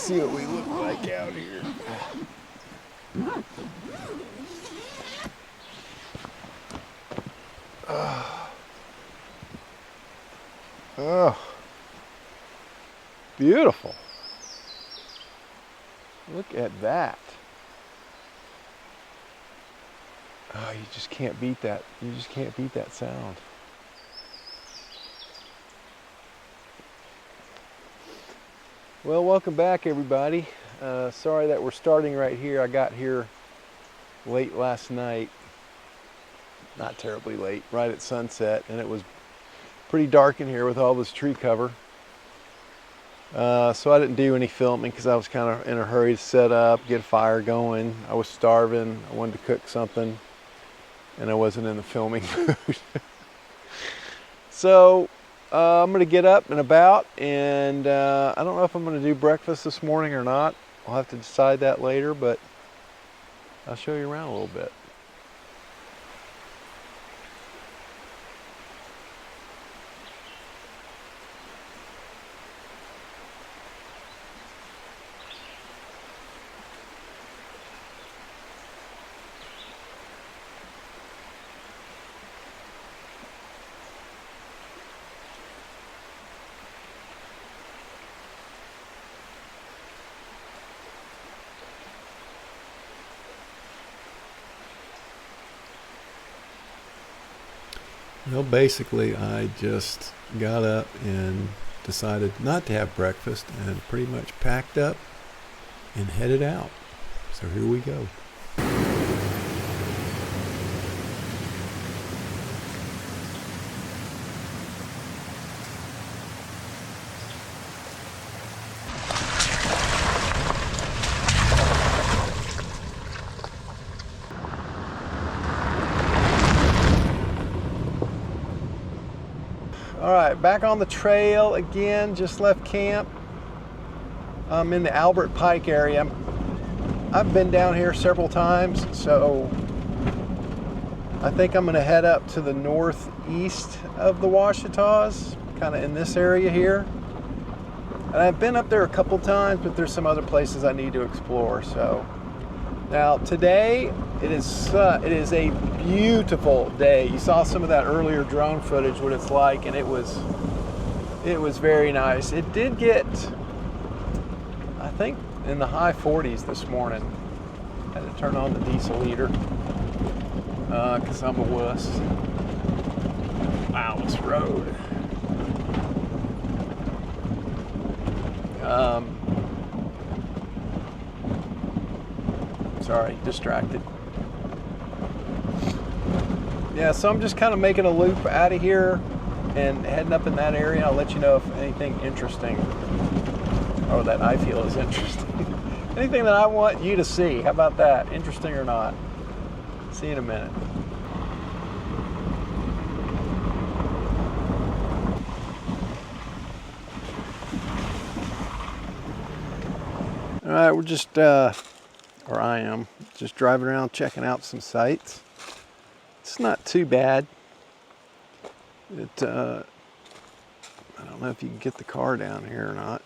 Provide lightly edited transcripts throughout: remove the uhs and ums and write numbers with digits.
see what we look like out here. Oh, beautiful. Look at that. Oh, you just can't beat that. You just can't beat that sound. Well, welcome back, everybody. Sorry that we're starting right here. I got here late last night. Not terribly late, right at sunset, and it was pretty dark in here with all this tree cover. So I didn't do any filming because I was kind of in a hurry to set up, get a fire going. I was starving. I wanted to cook something, and I wasn't in the filming mood. So I'm going to get up and about, and I don't know if I'm going to do breakfast this morning or not. I'll have to decide that later, but I'll show you around a little bit. Well, basically, I just got up and decided not to have breakfast and pretty much packed up and headed out. So here we go. All right, back on the trail again, just left camp. I'm in the Albert Pike area. I've been down here several times, so I think I'm gonna head up to the northeast of the Ouachitas, kind of in this area here. And I've been up there a couple times, but there's some other places I need to explore. So now today, it is a beautiful day. You saw some of that earlier drone footage, what it's like, and it was very nice. It did get, I think, in the high 40s this morning. I had to turn on the diesel heater because I'm a wuss. Wow, this road. Sorry, distracted. Yeah, so I'm just kind of making a loop out of here and heading up in that area. I'll let you know if anything interesting, or that I feel is interesting. Anything that I want you to see. How about that? Interesting or not? See you in a minute. All right, we're just, or I am, just driving around checking out some sites. It's not too bad. I don't know if you can get the car down here or not.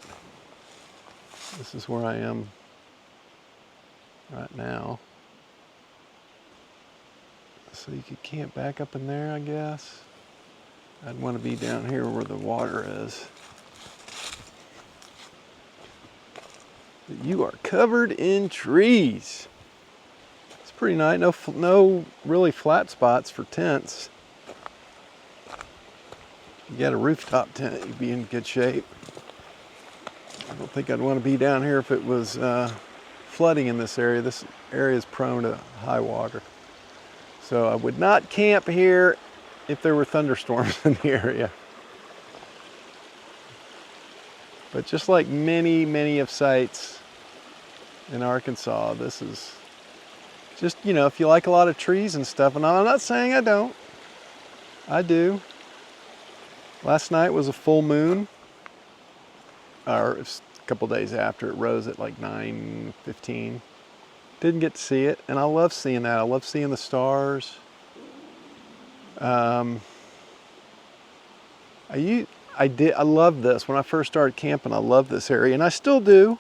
This is where I am right now. So you could camp back up in there, I guess. I'd want to be down here where the water is. But you are covered in trees. It's pretty nice. No really flat spots for tents. If you got a rooftop tent, you'd be in good shape. I don't think I'd want to be down here if it was flooding in this area. This area is prone to high water. So I would not camp here if there were thunderstorms in the area. But just like many of sites in Arkansas, this is just, you know, if you like a lot of trees and stuff, and I'm not saying I don't, I do. Last night was a full moon, or it was a couple days after. It rose at like 9:15. Didn't get to see it, and I love seeing that. I love seeing the stars. I love this. When I first started camping, I loved this area, and I still do.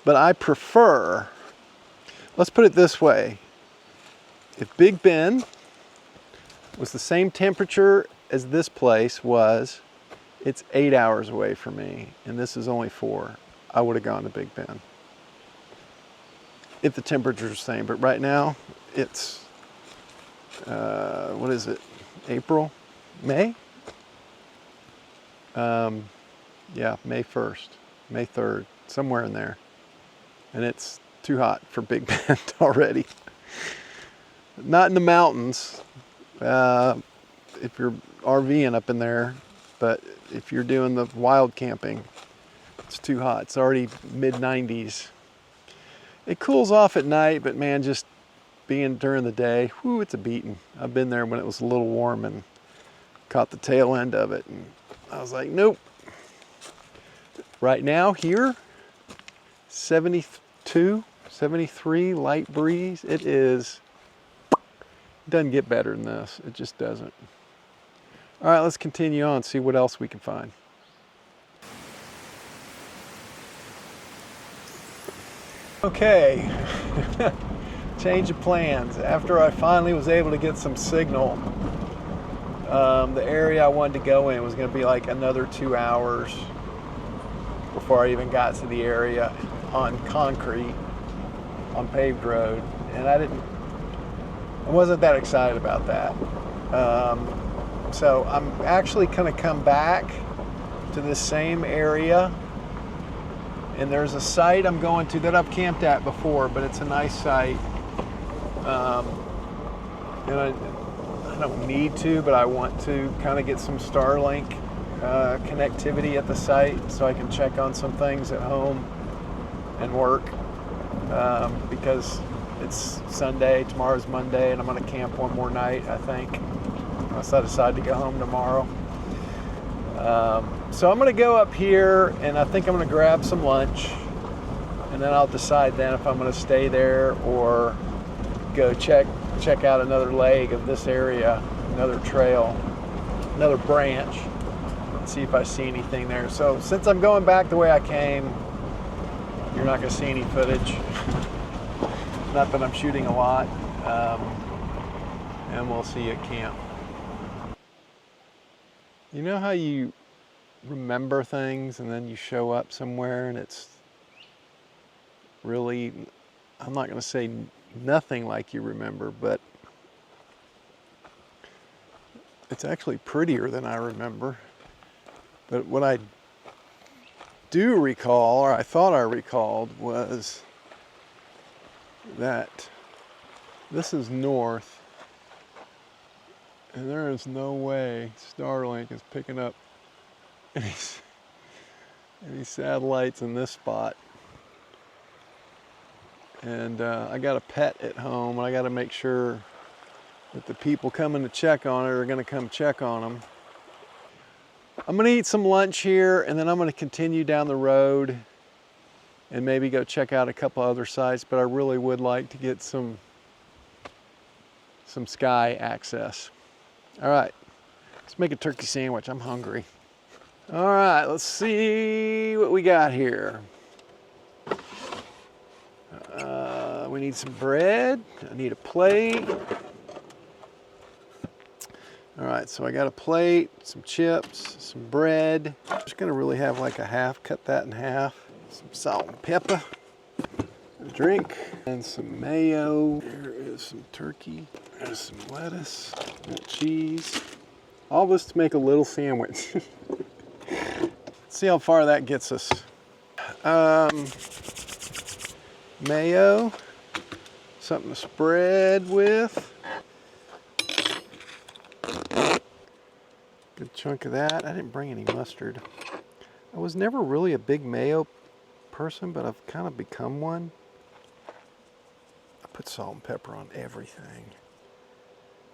But I prefer, let's put it this way. If Big Bend was the same temperature as this place was, it's 8 hours away from me, and this is only 4. I would have gone to Big Bend if the temperature's the same. But right now, it's, what is it, April? May? Yeah, May 1st, May 3rd, somewhere in there. And it's too hot for Big Bend already. Not in the mountains, if you're RVing up in there, but if you're doing the wild camping, it's too hot. It's already mid-90s. It cools off at night, but man, just being during the day, whoo, it's a beating. I've been there when it was a little warm and caught the tail end of it, and I was like, nope. Right now here, 72, 73, light breeze. It is, doesn't get better than this. It just doesn't. All right, let's continue on, see what else we can find. Okay, change of plans. After I finally was able to get some signal, the area I wanted to go in was going to be like another 2 hours before I even got to the area on concrete, on paved road, and I wasn't that excited about that. So I'm actually going to come back to this same area, and there's a site I'm going to that I've camped at before, but it's a nice site. And I don't need to, but I want to kind of get some Starlink connectivity at the site so I can check on some things at home and work, because it's Sunday, tomorrow's Monday, and I'm going to camp one more night, I think, unless I decide to go home tomorrow. So I'm going to go up here, and I think I'm going to grab some lunch, and then I'll decide then if I'm going to stay there or go check out another leg of this area, another trail, another branch, and see if I see anything there. So since I'm going back the way I came, you're not going to see any footage. Not that I'm shooting a lot, and we'll see you at camp. You know how you remember things and then you show up somewhere and it's really, I'm not going to say nothing like you remember, but it's actually prettier than I remember. But what I do recall, or I thought I recalled, was that this is north, and there is no way Starlink is picking up any satellites in this spot. And I got a pet at home, and I got to make sure that the people coming to check on it are going to come check on them. I'm going to eat some lunch here, and then I'm going to continue down the road and maybe go check out a couple other sites, but I really would like to get some sky access. All right, let's make a turkey sandwich. I'm hungry. All right, let's see what we got here. We need some bread. I need a plate. All right, so I got a plate, some chips, some bread. I'm just gonna really have like a half, cut that in half. Some salt and pepper, a drink, and some mayo. There is some turkey, there's some lettuce, a little cheese. All this to make a little sandwich. Let's see how far that gets us. Mayo, something to spread with. Good chunk of that. I didn't bring any mustard. I was never really a big mayo person, but I've kind of become one. I put salt and pepper on everything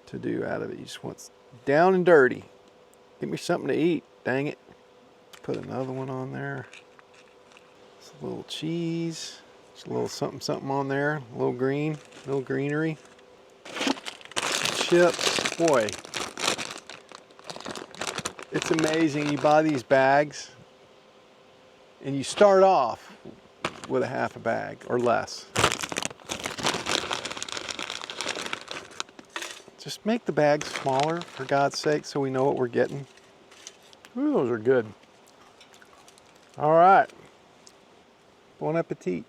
to do out of it. You just want down and dirty. Give me something to eat, dang it. Put another one on there. Just a little cheese. Just a little something on there. A little green, a little greenery. Chips. Boy, it's amazing. You buy these bags and you start off with a half a bag or less. Just make the bags smaller, for God's sake, so we know what we're getting. Ooh, those are good. All right. Bon appetit.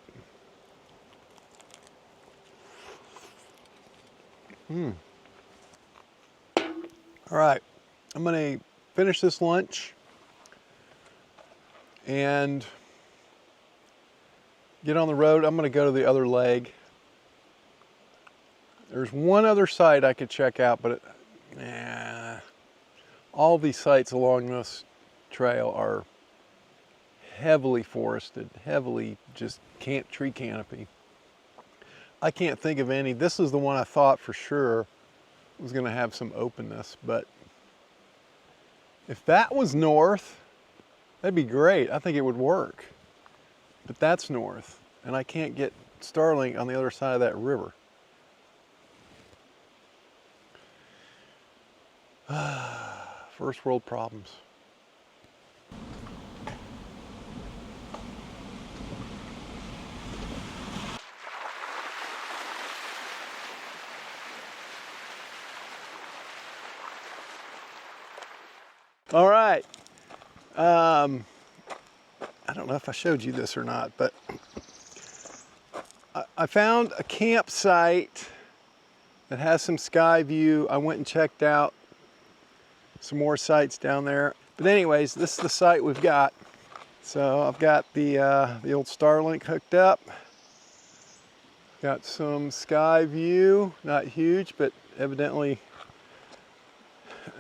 All right, I'm gonna finish this lunch and get on the road. I'm gonna go to the other leg. There's one other site I could check out, but all these sites along this trail are heavily forested, heavily just tree canopy. I can't think of any. This is the one I thought for sure was gonna have some openness, but if that was north, that'd be great. I think it would work. But that's north, and I can't get Starlink on the other side of that river. First world problems. All right. I don't know if I showed you this or not, but I found a campsite that has some sky view. I went and checked out some more sites down there. But anyways, this is the site we've got. So I've got the old Starlink hooked up. Got some sky view, not huge, but evidently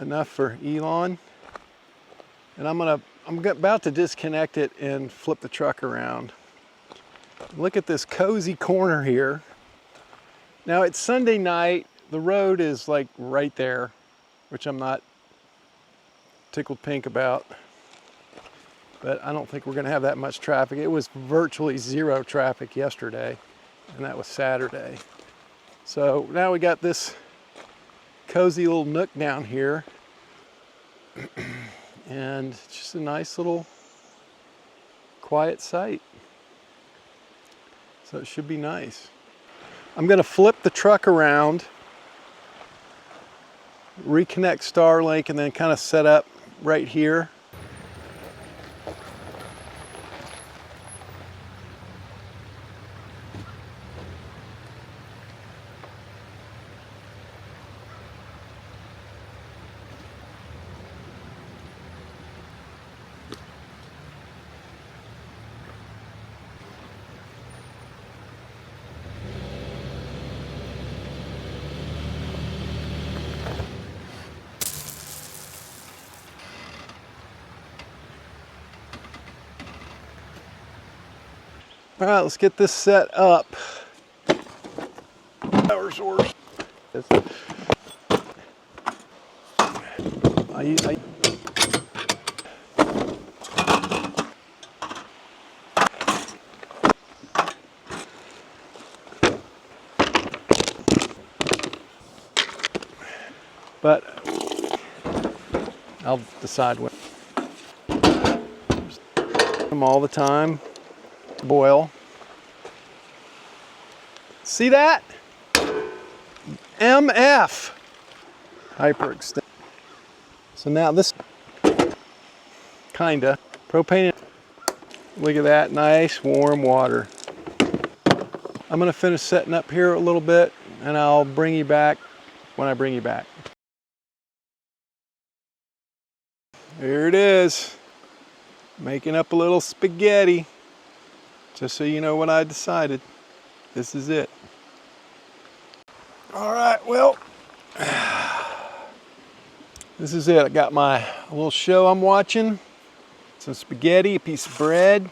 enough for Elon. And I'm about to disconnect it and flip the truck around. Look at this cozy corner here. Now it's Sunday night. The road is like right there, which I'm not tickled pink about. But I don't think we're gonna have that much traffic. It was virtually zero traffic yesterday, and that was Saturday. So now we got this cozy little nook down here. And it's just a nice little quiet site. So it should be nice. I'm gonna flip the truck around, reconnect Starlink, and then kind of set up right here. All right, let's get this set up. Power source. But I'll decide when. Them all the time. Boil. See that? MF. Hyperextend. So now this kinda propane. Look at that, nice warm water. I'm gonna finish setting up here a little bit and I'll bring you back when I bring you back. Here it is. Making up a little spaghetti. Just so you know what I decided. This is it. All right, well, this is it. I got my little show I'm watching. Some spaghetti, a piece of bread.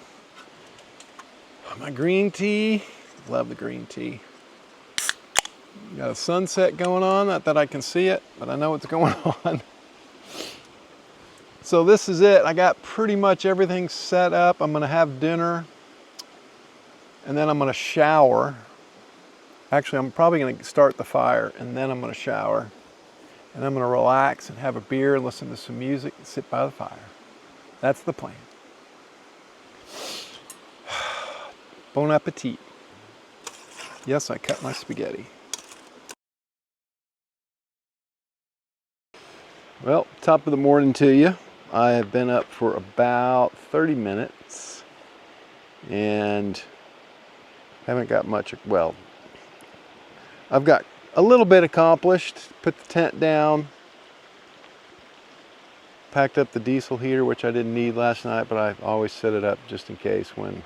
My green tea. Love the green tea. Got a sunset going on. Not that I can see it, but I know what's going on. So this is it. I got pretty much everything set up. I'm gonna have dinner and then I'm gonna shower. Actually, I'm probably gonna start the fire and then I'm gonna shower. And I'm gonna relax and have a beer and listen to some music and sit by the fire. That's the plan. Bon appetit. Yes, I cut my spaghetti. Well, top of the morning to you. I have been up for about 30 minutes and haven't got much, well, I've got a little bit accomplished. Put the tent down, packed up the diesel heater, which I didn't need last night, but I always set it up just in case when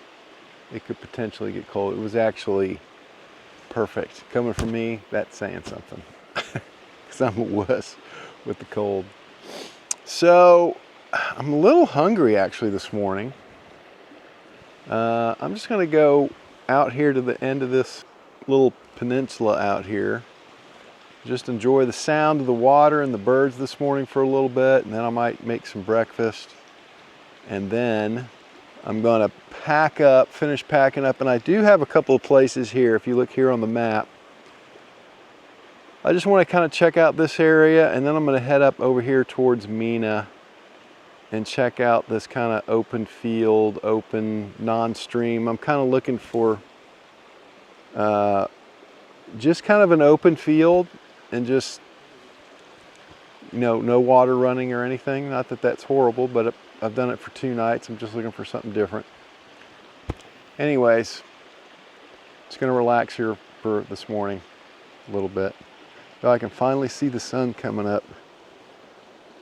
it could potentially get cold. It was actually perfect. Coming from me, that's saying something, because I'm a wuss with the cold. So I'm a little hungry actually this morning. I'm just gonna go out here to the end of this little peninsula out here. Just enjoy the sound of the water and the birds this morning for a little bit, and then I might make some breakfast. And then I'm gonna pack up, finish packing up, and I do have a couple of places here. If you look here on the map, I just want to kind of check out this area, and then I'm going to head up over here towards Mina and check out this kind of open field, open non-stream. I'm kind of looking for just kind of an open field and just, you know, no water running or anything. Not that that's horrible, but I've done it for 2 nights. I'm just looking for something different. Anyways, just going to relax here for this morning a little bit. So I can finally see the sun coming up.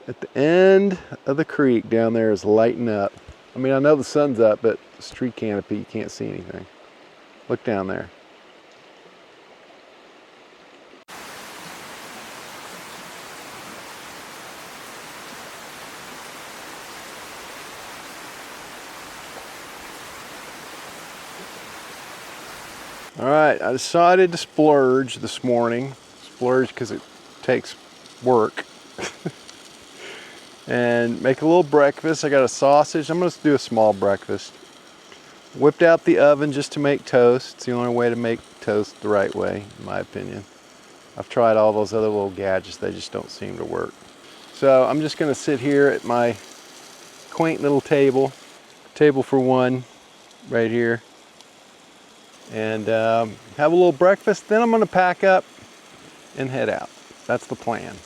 At the end of the creek down there is lighting up. I mean, I know the sun's up, but this tree canopy, you can't see anything. Look down there. All right, I decided to splurge this morning. Splurge because it takes work. And make a little breakfast. I got a sausage. I'm gonna do a small breakfast. Whipped out the oven just to make toast. It's the only way to make toast the right way, in my opinion. I've tried all those other little gadgets, they just don't seem to work. So I'm just gonna sit here at my quaint little table for one right here, and have a little breakfast. Then I'm gonna pack up and head out. That's the plan.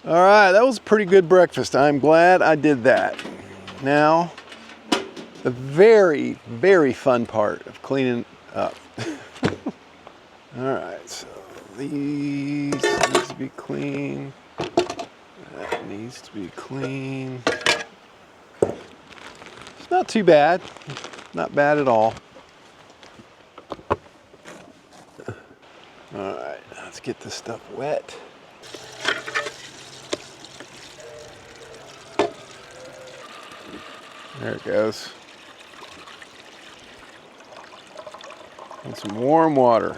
All right, that was a pretty good breakfast. I'm glad I did that. Now, the very, very fun part of cleaning up. All right, so these needs to be clean. That needs to be clean. It's not too bad. Not bad at all. All right, let's get this stuff wet. There it goes. And some warm water.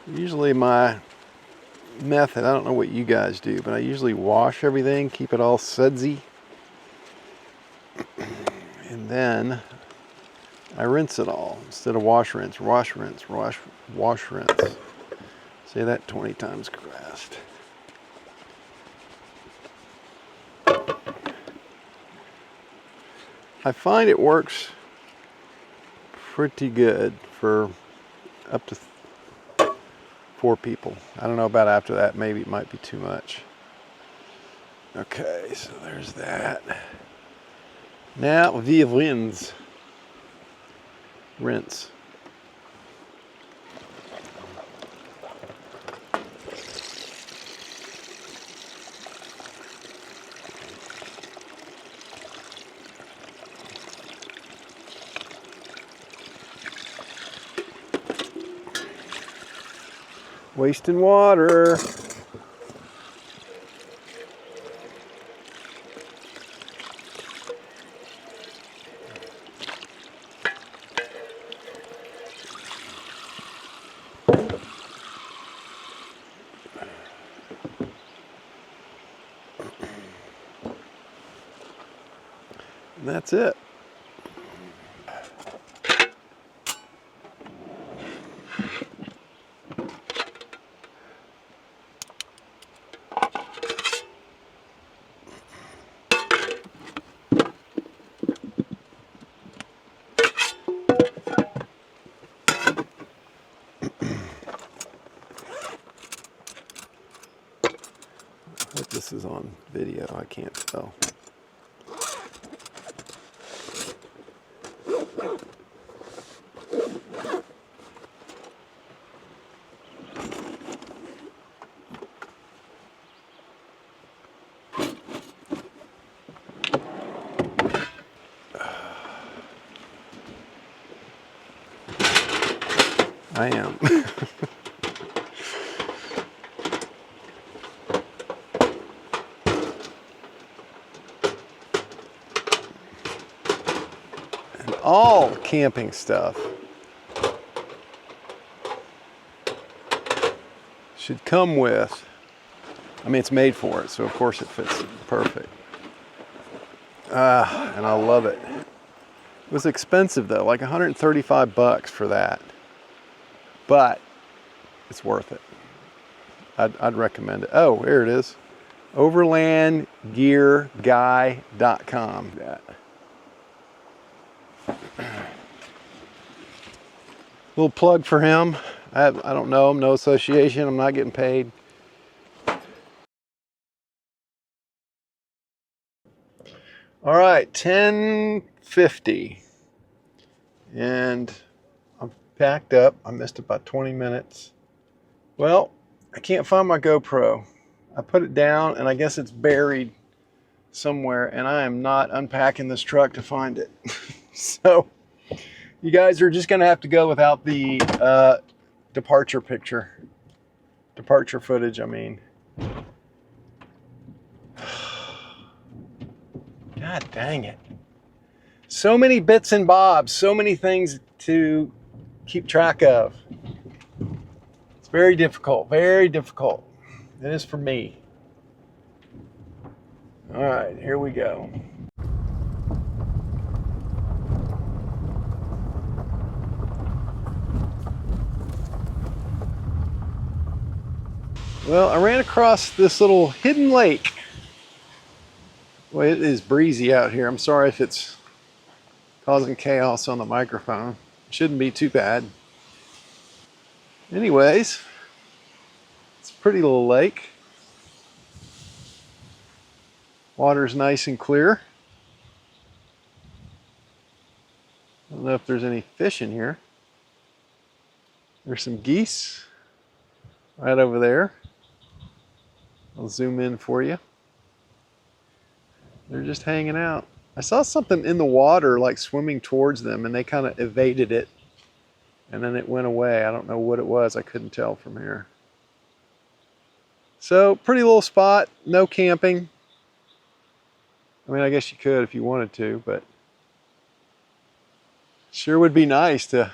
Usually my method, I don't know what you guys do, but I usually wash everything, keep it all sudsy. And then I rinse it all instead of wash, rinse, wash, rinse, wash, rinse. Say that 20 times fast. I find it works pretty good for up to 4 people. I don't know about after that, maybe it might be too much. Okay, so there's that. Now we rinse. Rinse. Wasting water. And that's it. is on video. I can't tell. I am. And all camping stuff should come with, I mean, it's made for it, so of course it fits perfect. And I love it. It was expensive though, like 135 bucks for that. But it's worth it. I'd recommend it. Oh, here it is. Overlandgearguy.com. Little plug for him. I don't know him, no association. I'm not getting paid. All right, 10:50. And I'm packed up. I missed about 20 minutes. Well, I can't find my GoPro. I put it down and I guess it's buried somewhere, and I am not unpacking this truck to find it. So you guys are just gonna have to go without the departure footage, I mean. God dang it. So many bits and bobs, so many things to keep track of. It's very difficult, very difficult. It is for me. All right, here we go. Well, I ran across this little hidden lake. Well, it is breezy out here. I'm sorry if it's causing chaos on the microphone. Shouldn't be too bad. Anyways, it's a pretty little lake. Water's nice and clear. I don't know if there's any fish in here. There's some geese right over there. I'll zoom in for you. They're just hanging out. I saw something in the water like swimming towards them, and they kind of evaded it. And then it went away. I don't know what it was. I couldn't tell from here. So, pretty little spot. No camping. I mean, I guess you could if you wanted to, but sure would be nice to,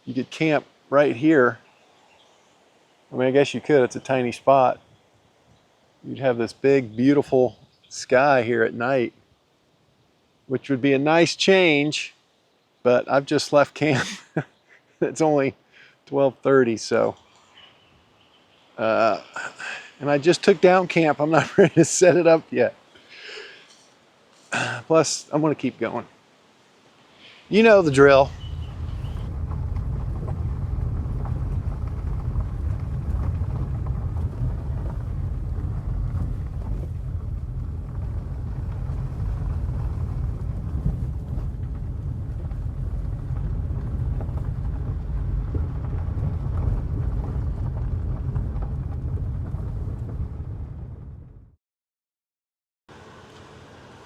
you could camp right here. I mean, I guess you could. It's a tiny spot. You'd have this big, beautiful sky here at night, which would be a nice change, but I've just left camp. It's only 12:30, so. And I just took down camp. I'm not ready to set it up yet. Plus, I'm going to keep going. You know the drill.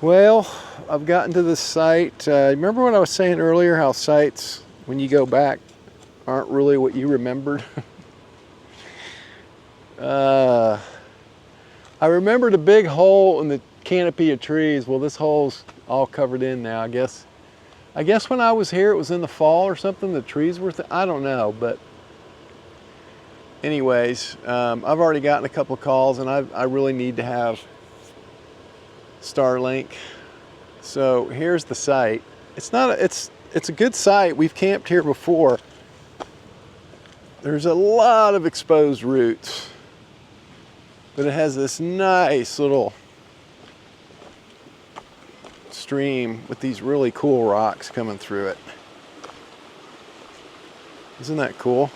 Well, I've gotten to this site. Remember what I was saying earlier, how sites, when you go back, aren't really what you remembered? I remembered a big hole in the canopy of trees. Well, this hole's all covered in now, I guess. I guess when I was here, it was in the fall or something. The trees were, I don't know, but anyways, I've already gotten a couple of calls, and I really need to have Starlink. So here's the site. It's a good site. We've camped here before. There's a lot of exposed roots, but it has this nice little stream with these really cool rocks coming through it. Isn't that cool?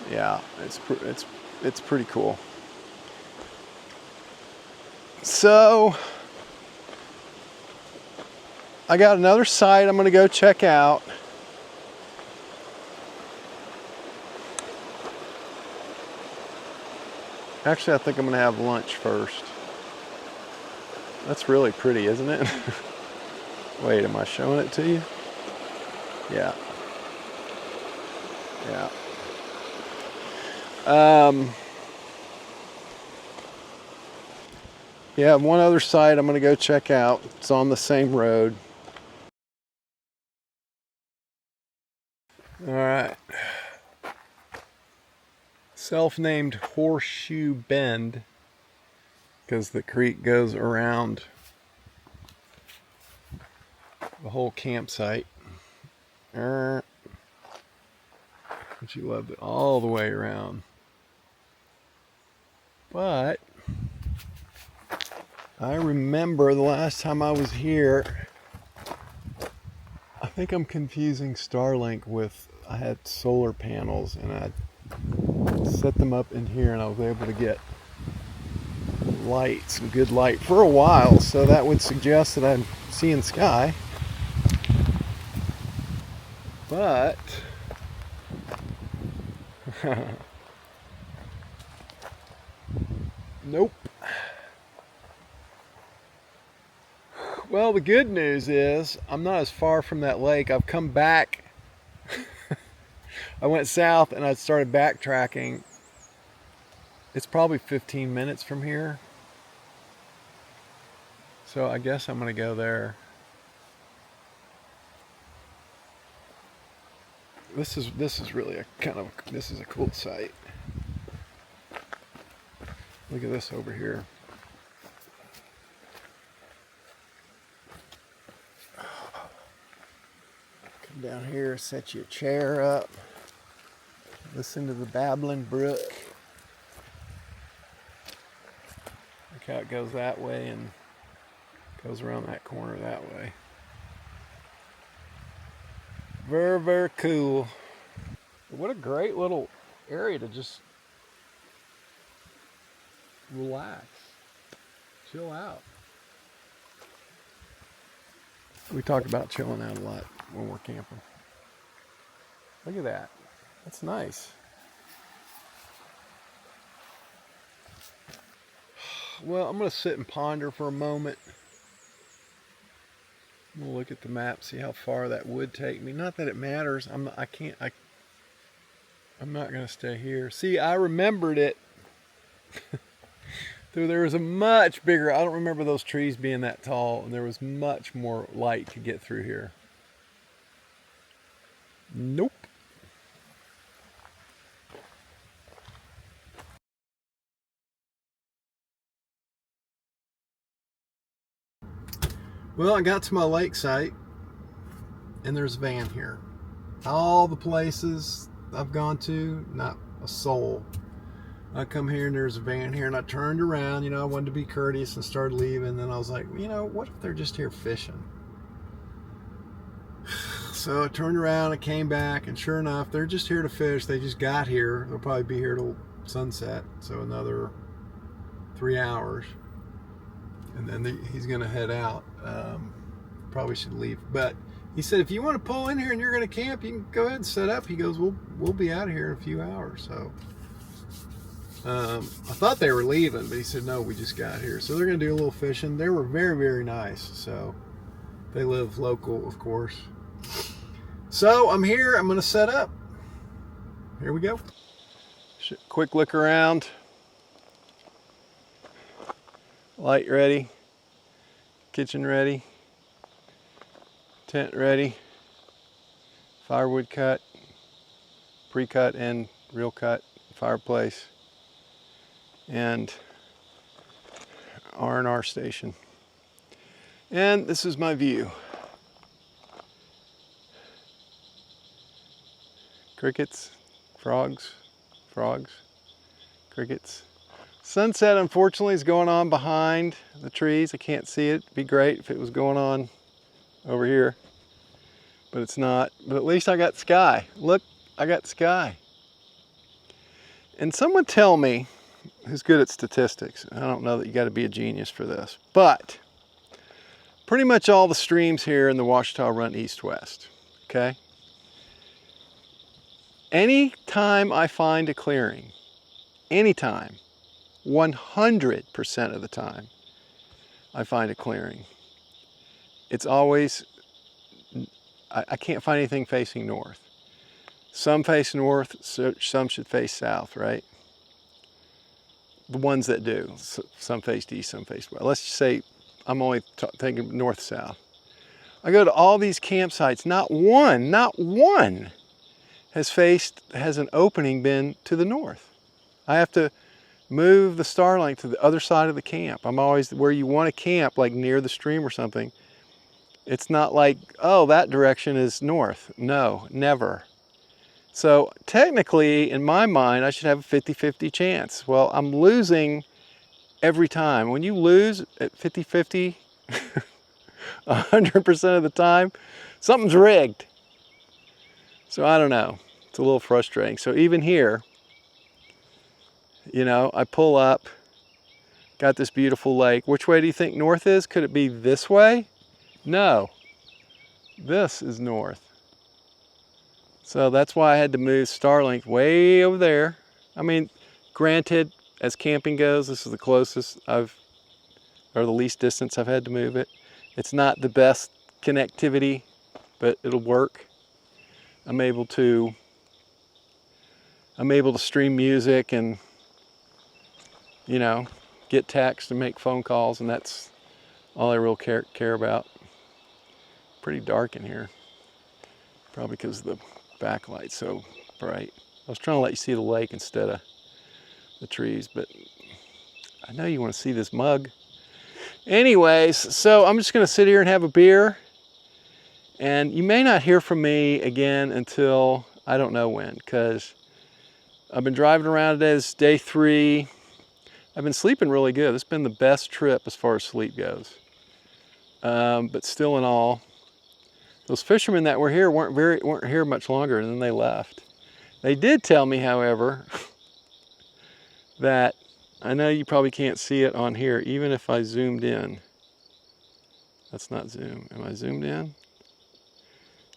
Yeah, Yeah, it's pretty cool. So I got another site I'm gonna go check out. Actually, I think I'm gonna have lunch first. That's really pretty, isn't it? Wait, am I showing it to you? Yeah. Yeah. Yeah, one other site I'm gonna go check out. It's on the same road. All right. Self-named Horseshoe Bend, because the creek goes around the whole campsite. But you loved it all the way around. But I remember the last time I was here, I think I'm confusing Starlink with, I had solar panels and I set them up in here and I was able to get light, some good light for a while, so that would suggest that I'm seeing sky. But nope. Well, the good news is I'm not as far from that lake. I've come back. I went south and I started backtracking. It's probably 15 minutes from here. So I guess I'm gonna go there. This is really a this is a cool site. Look at this over here. Come down here, set your chair up. Listen to the babbling brook. Look how it goes that way and goes around that corner that way. Very, very cool. What a great little area to just relax, chill out. We talk about chilling out a lot when we're camping. Look at that. That's nice. Well, I'm going to sit and ponder for a moment. I'm going to look at the map, see how far that would take me. Not that it matters. I'm not going to stay here. See, I remembered it. There was a much bigger, I don't remember those trees being that tall, and there was much more light to get through here. Nope. Well, I got to my lake site, and there's a van here. All the places I've gone to, not a soul. I come here and there's a van here, and I turned around, I wanted to be courteous and started leaving. Then I was like, what if they're just here fishing? So I turned around, I came back, and sure enough, they're just here to fish. They just got here. They'll probably be here till sunset, so another 3 hours. And then he's going to head out. Probably should leave. But he said, if you want to pull in here and you're going to camp, you can go ahead and set up. He goes, we'll be out of here in a few hours. So I thought they were leaving, but he said, no, we just got here. So they're going to do a little fishing. They were very, very nice. So they live local, of course. So I'm here. I'm going to set up. Here we go. Quick look around. Light ready, kitchen ready, tent ready, firewood cut, pre-cut and real cut, fireplace, and R&R station. And this is my view. Crickets, frogs, crickets. Sunset, unfortunately, is going on behind the trees. I can't see it. It'd be great if it was going on over here, but it's not. But at least I got sky. Look, I got sky. And someone tell me who's good at statistics. I don't know that you got to be a genius for this, but pretty much all the streams here in the Ouachita run east-west, okay? Anytime I find a clearing, anytime, 100% of the time I find a clearing, it's always, I can't find anything facing north. Some face north, so some should face south, right? The ones that do. Some face east, some face west. Let's just say I'm only thinking north-south. I go to all these campsites, not one has an opening been to the north. I have to move the Starlink to the other side of the camp. I'm always where you want to camp, like near the stream or something. It's not like, oh, that direction is north. No, never. So technically, in my mind, I should have a 50-50 chance. Well, I'm losing every time. When you lose at 50-50, 100% of the time, something's rigged. So I don't know. It's a little frustrating. So even here, you know, I pull up, got this beautiful lake. Which way do you think north is? Could it be this way? No. This is north. So that's why I had to move Starlink way over there. I mean, granted, as camping goes, this is the closest or the least distance I've had to move it. It's not the best connectivity, but it'll work. I'm able to stream music and, you know, get text and make phone calls, and that's all I really care about. Pretty dark in here, probably because the backlight's so bright. I was trying to let you see the lake instead of the trees, but I know you want to see this mug. Anyways, so I'm just going to sit here and have a beer, and you may not hear from me again until I don't know when, because I've been driving around today. This is day 3. I've been sleeping really good. It's been the best trip as far as sleep goes. But still in all, those fishermen that were here weren't here much longer, and then they left. They did tell me, however, that I know you probably can't see it on here, even if I zoomed in. That's not zoom. Am I zoomed in?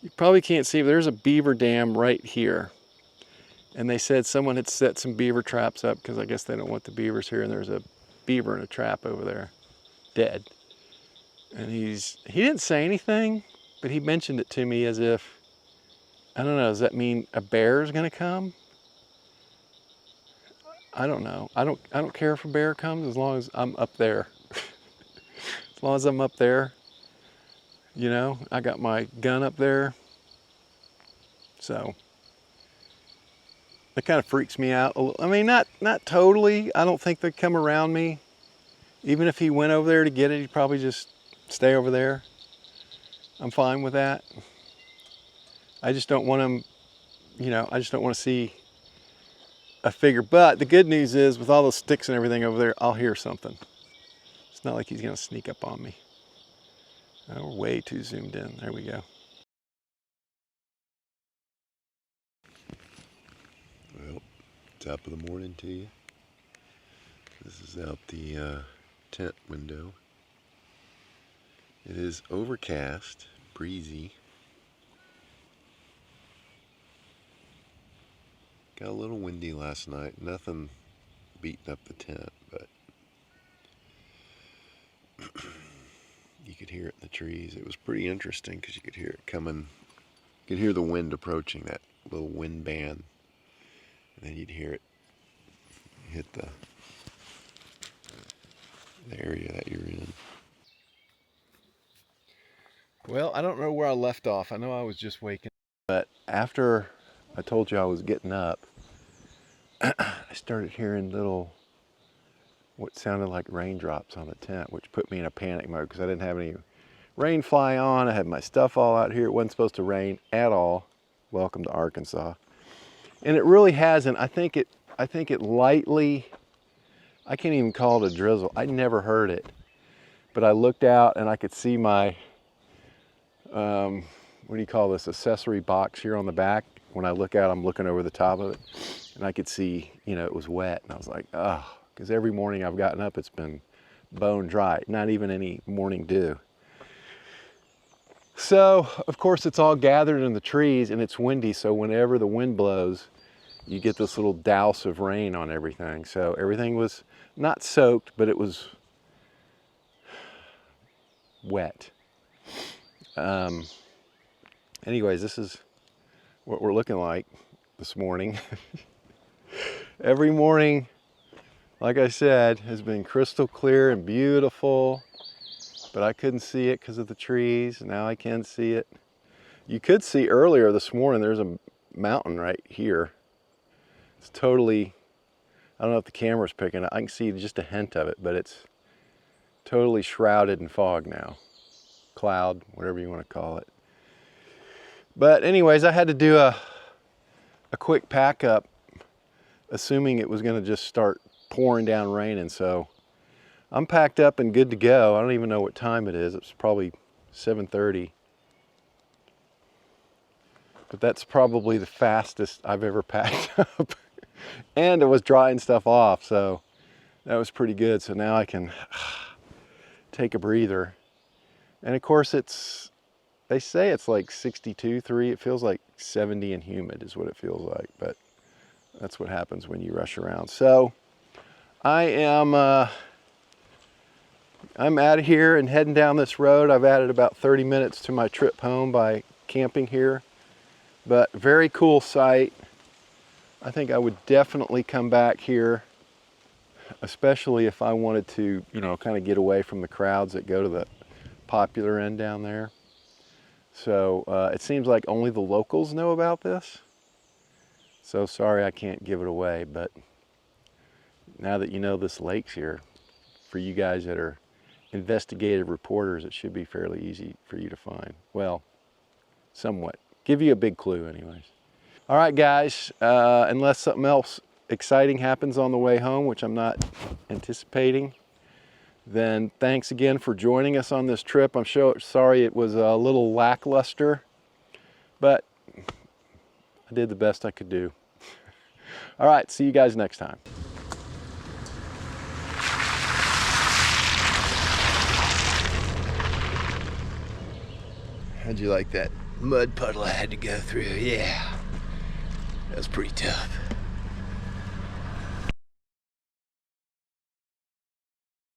You probably can't see, but there's a beaver dam right here. And they said someone had set some beaver traps up because I guess they don't want the beavers here, and there's a beaver in a trap over there, dead. And he didn't say anything, but he mentioned it to me as if, I don't know, does that mean a bear is gonna come? I don't know. I don't care if a bear comes as long as I'm up there. As long as I'm up there, you know, I got my gun up there. So that kind of freaks me out. I mean, not totally. I don't think they'd come around me. Even if he went over there to get it, he'd probably just stay over there. I'm fine with that. I just don't want him, you know, I just don't want to see a figure. But the good news is, with all those sticks and everything over there, I'll hear something. It's not like he's going to sneak up on me. Oh, we're way too zoomed in. There we go. Well, top of the morning to you. This is out the tent window. It is overcast, breezy. Got a little windy last night. Nothing beating up the tent, but you could hear it in the trees. It was pretty interesting because you could hear it coming. You could hear the wind approaching, that little wind band, and then you'd hear it hit the area that you're in. Well, I don't know where I left off. I know I was just waking up, but after I told you I was getting up, I started hearing what sounded like raindrops on the tent, which put me in a panic mode because I didn't have any rain fly on. I had my stuff all out here. It wasn't supposed to rain at all. Welcome to Arkansas. And it really hasn't. I think it lightly, I can't even call it a drizzle. I never heard it. But I looked out and I could see my, what do you call this, accessory box here on the back. when I look out, I'm looking over the top of it, and I could see, you know, it was wet, and I was like, oh, because every morning I've gotten up, it's been bone dry, not even any morning dew. So, of course, it's all gathered in the trees, and it's windy, so whenever the wind blows, you get this little douse of rain on everything. So everything was not soaked, but it was wet. Anyways, this is what we're looking like this morning. Every morning, like I said, has been crystal clear and beautiful, but I couldn't see it because of the trees. Now I can see it. You could see earlier this morning, there's a mountain right here. It's totally, I don't know if the camera's picking it. I can see just a hint of it, but it's totally shrouded in fog now. Cloud, whatever you want to call it. But anyways, I had to do a quick pack up, assuming it was going to just start pouring down raining. So I'm packed up and good to go. I don't even know what time it is. It's probably 7:30. But that's probably the fastest I've ever packed up. And it was drying stuff off, so that was pretty good. So now I can take a breather. And of course they say it's like 62.3. It feels like 70 and humid is what it feels like, but that's what happens when you rush around. So I am I'm out of here and heading down this road. I've added about 30 minutes to my trip home by camping here, but very cool site. I think I would definitely come back here, especially if I wanted to, you know, kind of get away from the crowds that go to the popular end down there. So it seems like only the locals know about this. So sorry I can't give it away, but now that you know this lake's here, for you guys that are investigative reporters, it should be fairly easy for you to find. Well, somewhat. Give you a big clue anyways. All right, guys, unless something else exciting happens on the way home, which I'm not anticipating, then thanks again for joining us on this trip. I'm sorry it was a little lackluster, but I did the best I could do. All right, see you guys next time. How'd you like that mud puddle I had to go through? Yeah, that was pretty tough.